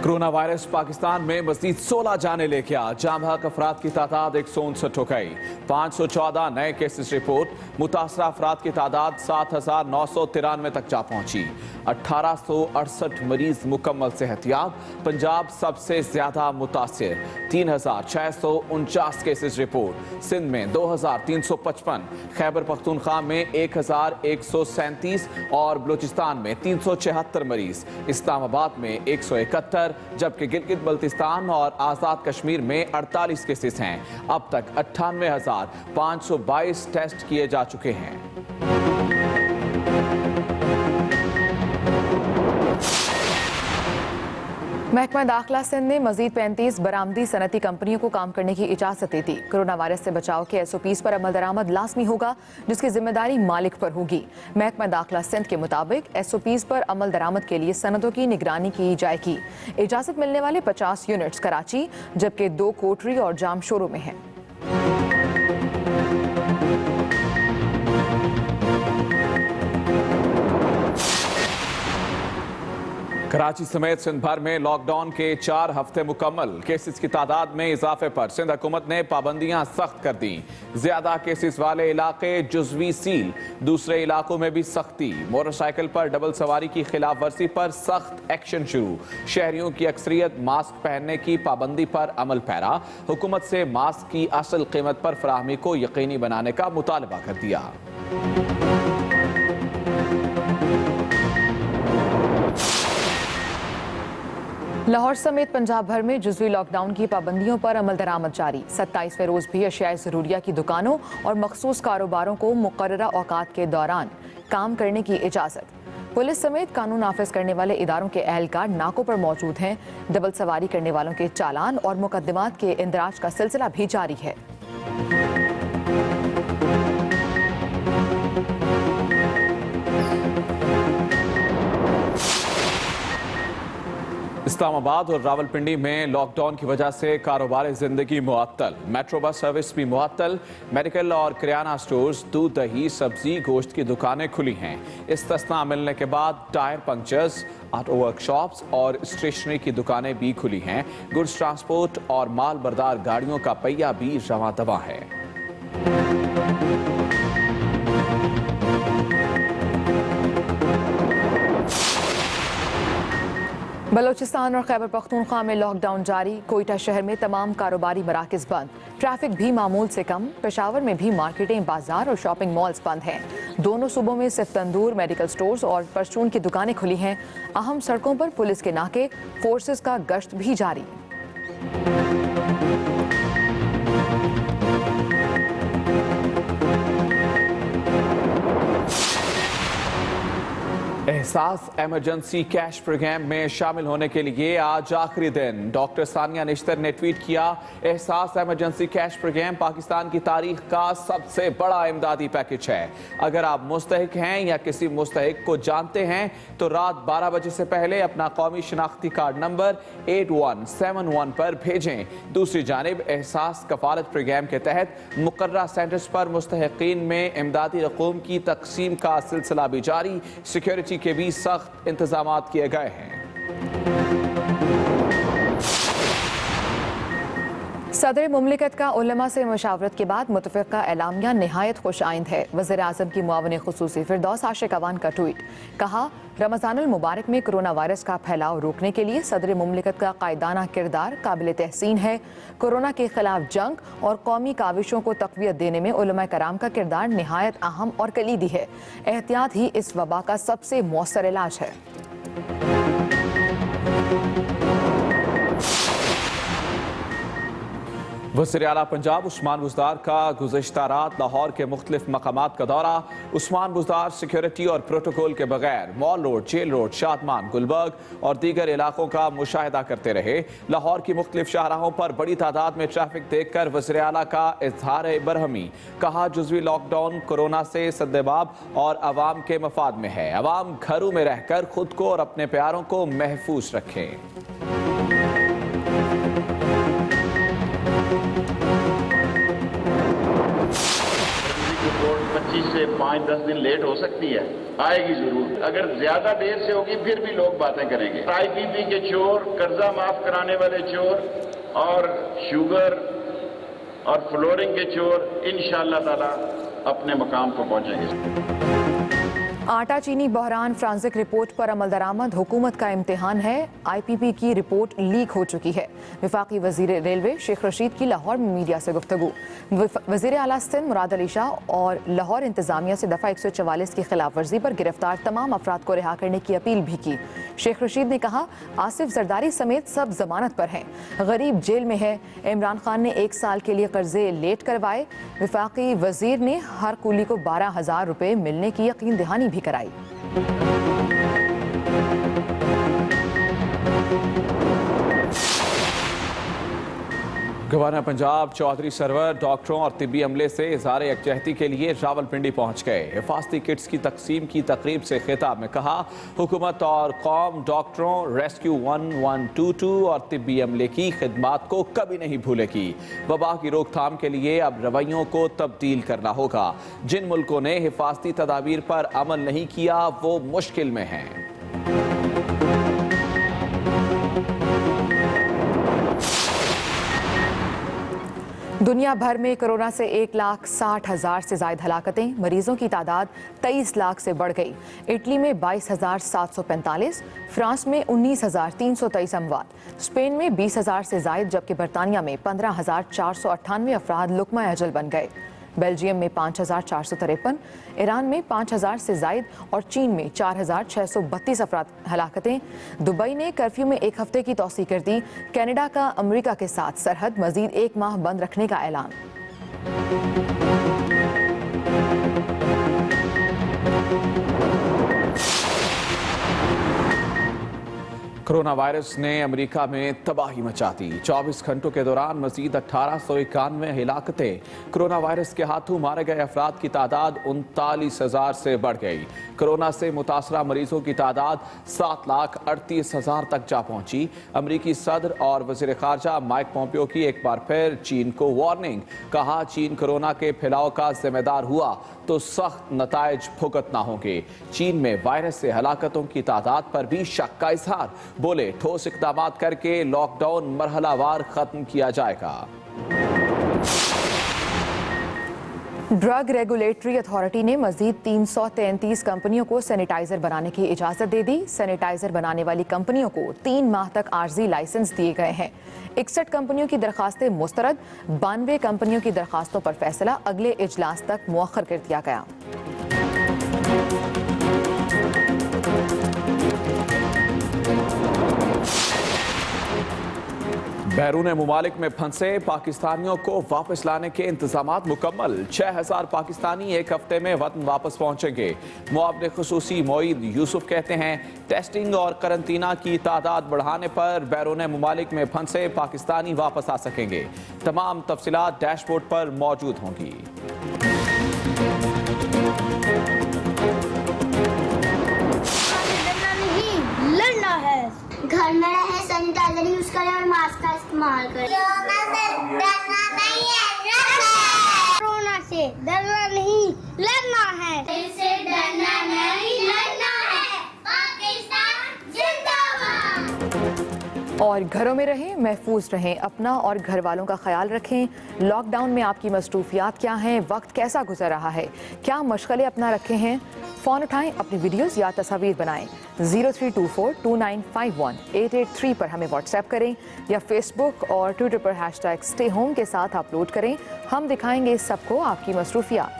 Corona virus Pakistan में मजीद 16 जाने लेके आ जाम हक अफराद की तादाद 159 हो गई। 514 नए केसेस रिपोर्ट। मुतासरा अफराद की तादाद 7,993 तक जा पहुंची। 1868 मरीज मुकम्मल सेहतियाब। पंजाब सबसे ज्यादा मुतासिर, 3,649 केसेस रिपोर्ट। सिंध में 2,355, खैबर पख्तूनख्वा में 1,137 और बलूचिस्तान में 376 मरीज। इस्लामाबाद में 171, जबकि गिलगित बल्तिस्तान और आजाद कश्मीर में 48 केसेस हैं। अब तक 98,522 टेस्ट किए जा चुके हैं। महकमा दाखिला सिंध ने मजीद 35 बरामदी सनती कंपनियों को काम करने की इजाजत दे दी। कोरोना वायरस से बचाव के SOPs पर अमल दरामद लाजमी होगा, जिसकी जिम्मेदारी मालिक पर होगी। महकमा दाखिला सिंध के मुताबिक SOPs पर अमल दरामद के लिए सनदों की निगरानी की जाएगी। इजाजत मिलने वाले 50 यूनिट्स कराची, जबकि 2 कोटरी और जाम शोरों में हैं। कराची समेत सिंध भर में लॉकडाउन के 4 हफ्ते मुकम्मल। केसेस की तादाद में इजाफे पर सिंध हुकूमत ने पाबंदियां सख्त कर दी। ज्यादा केसेस वाले इलाके जुजवी सील, दूसरे इलाकों में भी सख्ती। मोटरसाइकिल पर डबल सवारी की खिलाफ वर्जी पर सख्त एक्शन शुरू। शहरियों की अक्सरियत मास्क पहनने की पाबंदी पर अमल पैरा। हुकूमत से मास्क की असल कीमत पर फराहमी को यकीनी बनाने का मुतालबा कर दिया। लाहौर समेत पंजाब भर में जुज़वी लॉकडाउन की पाबंदियों पर अमल दरामद जारी। 27वें रोज भी अशियाए ज़रूरिया की दुकानों और मखसूस कारोबारों को मुकर्ररा औकात के दौरान काम करने की इजाज़त। पुलिस समेत कानून नाफिज करने वाले इदारों के एहलकार नाकों पर मौजूद हैं। डबल सवारी करने वालों के चालान और मुकदमात के इंदराज का सिलसिला भी जारी है। इस्लामाबाद और रावलपिंडी में लॉकडाउन की वजह से कारोबार जिंदगी मुअत्तल। मेट्रो बस सर्विस भी मुअत्तल। मेडिकल और किराना स्टोर्स, दूध, दही, सब्जी, गोश्त की दुकानें खुली हैं। इस्तिस्ना मिलने के बाद टायर पंक्चर्स, ऑटो वर्कशॉप्स और स्टेशनरी की दुकानें भी खुली हैं। गुड्स ट्रांसपोर्ट और माल बरदार गाड़ियों का पहिया भी रवां दवा है। बलोचिस्तान और खैबर पख्तूनख्वा में लॉकडाउन जारी। कोयटा शहर में तमाम कारोबारी मराकज़ बंद। ट्रैफिक भी मामूल से कम। पेशावर में भी मार्केटें, बाजार और शॉपिंग मॉल्स बंद हैं। दोनों सूबों में सिर्फ तंदूर, मेडिकल स्टोर्स और परचून की दुकानें खुली हैं। अहम सड़कों पर पुलिस के नाके, फोर्सेस का गश्त भी जारी। एहसास इमरजेंसी कैश प्रोग्राम में शामिल होने के लिए आज आखिरी दिन। डॉक्टर सानिया निश्तर ने ट्वीट किया, एहसास इमरजेंसी कैश प्रोग्राम पाकिस्तान की तारीख का सबसे बड़ा इमदादी पैकेज है। अगर आप मुस्तहिक हैं या किसी मुस्तहिक को जानते हैं तो रात 12 बजे से पहले अपना कौमी शनाख्ती कार्ड नंबर 8171 पर भेजें। दूसरी जानिब एहसास कफालत प्रोग्राम के तहत मुकर्ररा सेंटर्स पर मुस्तहिकीन में इमदादी रकूम की तकसीम का सिलसिला भी जारी। सिक्योरिटी के भी सख्त इंतजामात किए गए हैं। सदर मुमलिकत का उलमा से मशावरत के बाद मुतफ़िक़ा एलामिया निहायत खुश आइंद है। वज़ीर आज़म की मुआविन ख़ुसूसी फ़िरदौस आशिक़ अवान का ट्वीट। कहा, रमज़ानुल मुबारक में कोरोना वायरस का फैलाव रोकने के लिए सदर मुमलिकत का कायदाना किरदार काबिल तहसीन है। कोरोना के खिलाफ जंग और कौमी काविशों को तक़वियत देने में उलमा कराम का किरदार निहायत अहम और कलीदी है। एहतियात ही इस वबा का सबसे मौसर इलाज है। वज़ीर आला पंजाब उस्मान बुज़दार का गुज़श्ता रात लाहौर के मुख्तलिफ मकामात का दौरा। उस्मान बुज़दार सिक्योरिटी और प्रोटोकॉल के बगैर mall road, jail road, Shadman, Gulberg और दीगर इलाकों का मुशाहिदा करते रहे। लाहौर की मुख्तलिफ शाहराहों पर बड़ी तादाद में ट्रैफिक देखकर वज़ीर आला का इज़हार बरहमी। कहा, जुज़वी लॉकडाउन कोरोना से सद्देबाब और अवाम के मफाद में है। अवाम घरों में रहकर खुद को और अपने प्यारों को महफूज रखें। रिपोर्ट 25 से 5-10 दिन लेट हो सकती है, आएगी जरूर। अगर ज्यादा देर से होगी फिर भी लोग बातें करेंगे। आईपीपी के चोर, कर्जा माफ कराने वाले चोर और शुगर और फ्लोरिंग के चोर इंशाअल्लाह ताला अपने मकाम को पहुंचेंगे। आटा चीनी बहरान फ्रांसिक रिपोर्ट पर अमल दरामद हुकूमत का इम्तिहान है। आईपीपी की रिपोर्ट लीक हो चुकी है। वफाकी वजीर रेलवे शेख रशीद की लाहौर में मीडिया से गुफ्तगू। वजीर आला सिंध मुराद अली शाह और लाहौर इंतजामिया से दफा 144 की खिलाफ वर्जी पर गिरफ्तार तमाम अफराद को रिहा करने की अपील भी की। शेख रशीद ने कहा, आसिफ जरदारी समेत सब जमानत पर हैं, गरीब जेल में है। इमरान खान ने 1 साल के लिए कर्जे लेट करवाए। वफाकी वजीर ने हर कुली को 12,000 रुपए मिलने की यकीन दहानी भी कराई। गवर्नर पंजाब चौधरी सरवर डॉक्टरों और तिब्बी अमले से इज़हार यकजहती के लिए रावलपिंडी पहुंच गए। हिफाजती किट्स की तकसीम की तकरीब से खिताब में कहा, हुकूमत और कौम डॉक्टरों, रेस्क्यू 1122 और तिब्बी अमले की खिदमात को कभी नहीं भूलेगी। वबा की रोकथाम के लिए अब रवैयों को तब्दील करना होगा। जिन मुल्कों ने हिफाजती तदाबीर पर अमल नहीं किया वो मुश्किल में हैं। दुनिया भर में कोरोना से 1,60,000 से ज्यादा हलाकतें, मरीजों की तादाद 23 लाख से बढ़ गई। इटली में 22,745, फ्रांस में 19,323 अमवात, स्पेन में 20,000 से ज्यादा, जबकि बरतानिया में 15,498 अफराद लुकमा अजल बन गए। बेल्जियम में 5,453, ईरान में 5,000 से ज्यादा और चीन में 4,632 अफराद हलाकतें। दुबई ने कर्फ्यू में 1 हफ्ते की तौसी कर दी। कनाडा का अमेरिका के साथ सरहद मजीद 1 माह बंद रखने का ऐलान। कोरोना वायरस ने अमेरिका में तबाही मचा दी। 24 घंटों के दौरान मजीद 1891 हिलाकतें। कोरोना वायरस के हाथों मारे गए अफराद की तादाद 39,000 से बढ़ गई। कोरोना से मुतासरा मरीजों की तादाद 7,38,000 तक जा पहुंची। अमरीकी सदर और वजीर खारजा माइक पोम्पियो की एक बार फिर चीन को वार्निंग। कहा, चीन कोरोना के फैलाव का जिम्मेदार हुआ तो सख्त नताइज भुगतना होंगे। चीन में वायरस से हलाकतों की तादाद पर भी शक का इजहार। बोले, ठोस इक़दाम करके लॉकडाउन मरहलावार खत्म किया जाएगा। ड्रग रेगुलेटरी अथॉरिटी ने मजीद 333 कंपनियों को सैनिटाइजर बनाने की इजाजत दे दी। सैनिटाइजर बनाने वाली कंपनियों को 3 माह तक आर्जी लाइसेंस दिए गए हैं। 61 कंपनियों की दरखास्तें मुस्तरद, 92 कंपनियों की दरखास्तों पर फैसला अगले इजलास तक मुअख्खर कर दिया गया। बैरून मुमालिक में फंसे पाकिस्तानियों को वापस लाने के इंतजामात मुकम्मल। 6,000 पाकिस्तानी 1 हफ्ते में वतन वापस पहुंचेंगे। मुआविन खुसूसी मोईद यूसुफ कहते हैं, टेस्टिंग और करंतना की तादाद बढ़ाने पर बैरून मुमालिक में फंसे पाकिस्तानी वापस आ सकेंगे। तमाम तफसीलात डैशबोर्ड पर मौजूद होंगी। लड़ना है, घर में रहे, सैनिटाइजर यूज करें और मास्क का इस्तेमाल करें। डरना नहीं है, कोरोना से डरना नहीं, लड़ना है। इससे डरना नहीं, लड़ना है। पाकिस्तान जिंदाबाद। और घरों में रहें, महफूज रहें, अपना और घर वालों का ख्याल रखें। लॉकडाउन में आपकी मसरूफियात क्या हैं, वक्त कैसा गुजर रहा है, क्या मशगले अपना रखे हैं? फ़ोन उठाएं, अपनी वीडियोस या तस्वीर बनाएं। 03242951 पर हमें व्हाट्सएप करें या फेसबुक और ट्विटर पर #स्टे होम के साथ अपलोड करें। हम दिखाएंगे सबको आपकी मसरूफियात।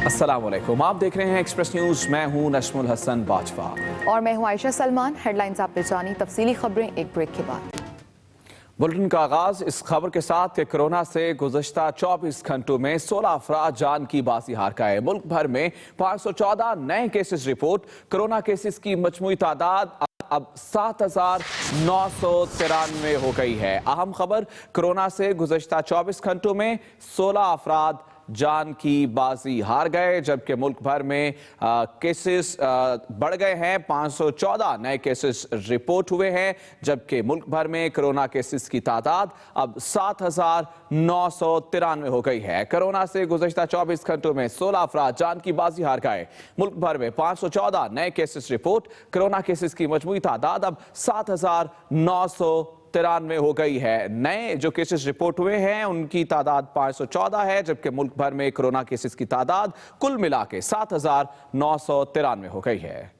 अस्सलाम वालेकुम, आप देख रहे हैं एक्सप्रेस न्यूज़। मैं हूं नशमुल हसन बाजवा और मैं हूं आयशा सलमान। हेडलाइंस आपने जानी, तफसीली खबरें एक ब्रेक के बाद। बुलेटिन का आगाज इस खबर के साथ कि कोरोना से गुज़श्ता 24 घंटों में 16 अफराद जान की बाजी हार गए। मुल्क भर में 514 नए केसेस रिपोर्ट। कोरोना केसेस की मजमूई तादाद अब 7,993 हो गई है। अहम खबर, कोरोना से गुज़श्ता 24 घंटों में 16 अफराद जान की बाजी हार गए, जबकि मुल्क भर में केसेस बढ़ गए हैं। 514 नए केसेस रिपोर्ट हुए हैं, जबकि मुल्क भर में कोरोना केसेस की तादाद अब 7,993 हो गई है। कोरोना से गुज़श्ता 24 घंटों में 16 अफराद जान की बाजी हार गए। मुल्क भर में 514 नए केसेस रिपोर्ट, कोरोना केसेस की मजमूई तादाद अब 7,993 हो गई है। नए जो केसेस रिपोर्ट हुए हैं उनकी तादाद 514 है, जबकि मुल्क भर में कोरोना केसेस की तादाद कुल मिला के 7,993 हो गई है।